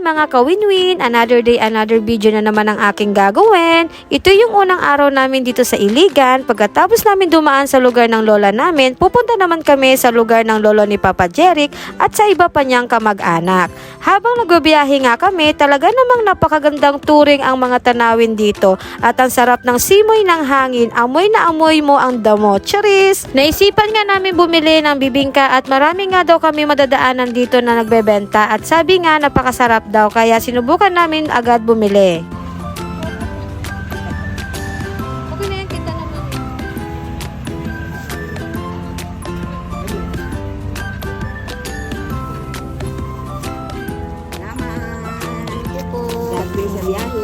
mga kawinwin! Another day, another video na naman ang aking gagawin. Ito yung unang araw namin dito sa Iligan. Pagkatapos namin dumaan sa lugar ng lola namin, pupunta naman kami sa lugar ng lolo ni Papa Jeric at sa iba pa niyang kamag-anak. Habang nagbibiyahe nga kami, talaga namang napakagandang touring ang mga tanawin dito at ang sarap ng simoy ng hangin, amoy na amoy mo ang damo. Charis! Naisipan nga namin bumili ng bibingka at marami nga daw kami madadaanan dito na nagbebenta at sabi nga napakasarap daw kaya sinubukan namin agad bumili. Okay na yan, kita naman. Salamat po. Sabi sa biyahe.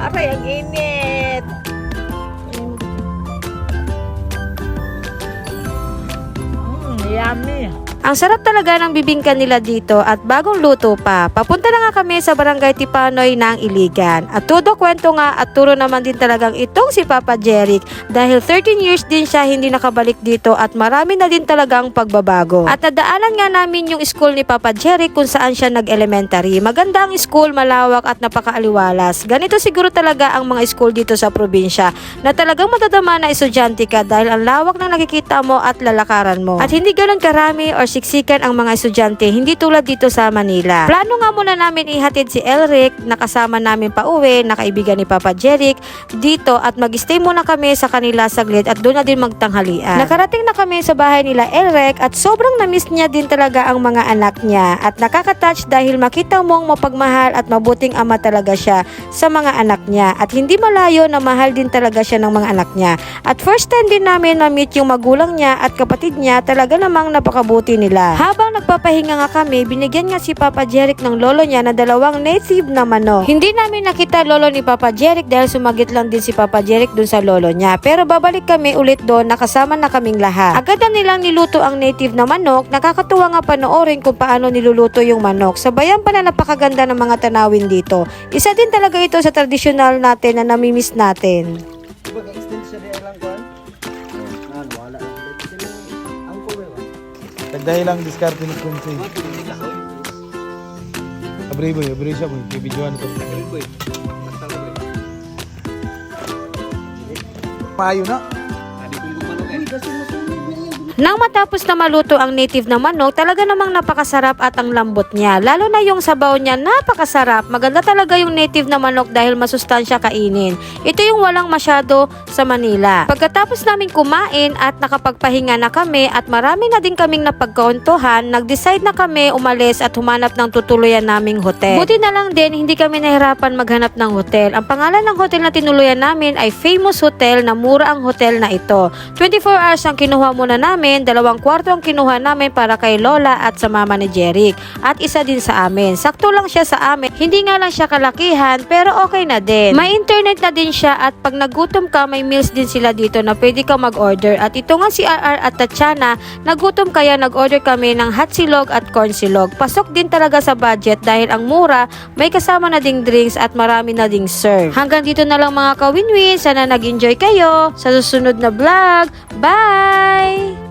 Aray, ang init. Yummy. Ang sarap talaga ng bibingka nila dito at bagong luto pa. Papunta na nga kami sa Barangay Tipanoy ng Iligan. At todo kwento nga at turo naman din talagang itong si Papa Jeric dahil 13 years din siya hindi nakabalik dito at marami na din talagang pagbabago. At nadaanan nga namin yung school ni Papa Jeric kung saan siya nag-elementary. Maganda ang school, malawak at napakaaliwalas. Ganito siguro talaga ang mga school dito sa probinsya na talagang madadama na estudyante ka dahil ang lawak ng nakikita mo at lalakaran mo. At hindi ganun karami or siksikan ang mga estudyante, hindi tulad dito sa Manila. Plano nga muna namin ihatid si Elric na kasama namin pa uwi, na kaibigan ni Papa Jeric dito at mag-stay muna kami sa kanila saglit at doon na din magtanghalian. Nakarating na kami sa bahay nila Elric at sobrang na-miss niya din talaga ang mga anak niya at nakaka-touch dahil makita mong mapagmahal at mabuting ama talaga siya sa mga anak niya at hindi malayo na mahal din talaga siya ng mga anak niya. At first time din namin na-meet yung magulang niya at kapatid niya, talaga namang napakabuti nila. Habang nagpapahinga nga kami, binigyan nga si Papa Jeric ng lolo niya na 2 native na manok. Hindi namin nakita lolo ni Papa Jeric dahil sumagit lang din si Papa Jeric dun sa lolo niya. Pero babalik kami ulit doon, nakasama na kaming lahat. Agad na nilang niluto ang native na manok. Nakakatuwa nga panoorin kung paano niluluto yung manok. Sabayan pa na napakaganda ng mga tanawin dito. Isa din talaga ito sa tradisyonal natin na namimiss natin. Dahil lang diskarte ni Kunsi. Abri siya boy. Kibidyoan ito. Maayo na. Nang matapos na maluto ang native na manok, talaga namang napakasarap at ang lambot niya. Lalo na yung sabaw niya, napakasarap. Maganda talaga yung native na manok dahil masustansya kainin. Ito yung walang masyado sa Manila. Pagkatapos namin kumain at nakapagpahinga na kami at marami na din kaming napagkauntuhan, nag-decide na kami umalis at humanap ng tutuluyan naming hotel. Buti na lang din, hindi kami nahirapan maghanap ng hotel. Ang pangalan ng hotel na tinuluyan namin ay Famous Hotel na mura ang hotel na ito. 24 hours ang kinuha muna namin. 2 kwarto ang kinuha namin para kay Lola at sa mama ni Jeric at isa din sa amin. Sakto lang siya sa amin, hindi nga lang siya kalakihan pero okay na din. May internet na din siya at pag nagutom ka may meals din sila dito na pwede ka mag-order at ito nga si RR at Tatiana, nagutom kaya nag-order kami ng hot silog at corn silog. Pasok din talaga sa budget dahil ang mura, may kasama na ding drinks at marami na ding serve. Hanggang dito na lang mga kawinwin, sana nag-enjoy kayo sa susunod na vlog. Bye!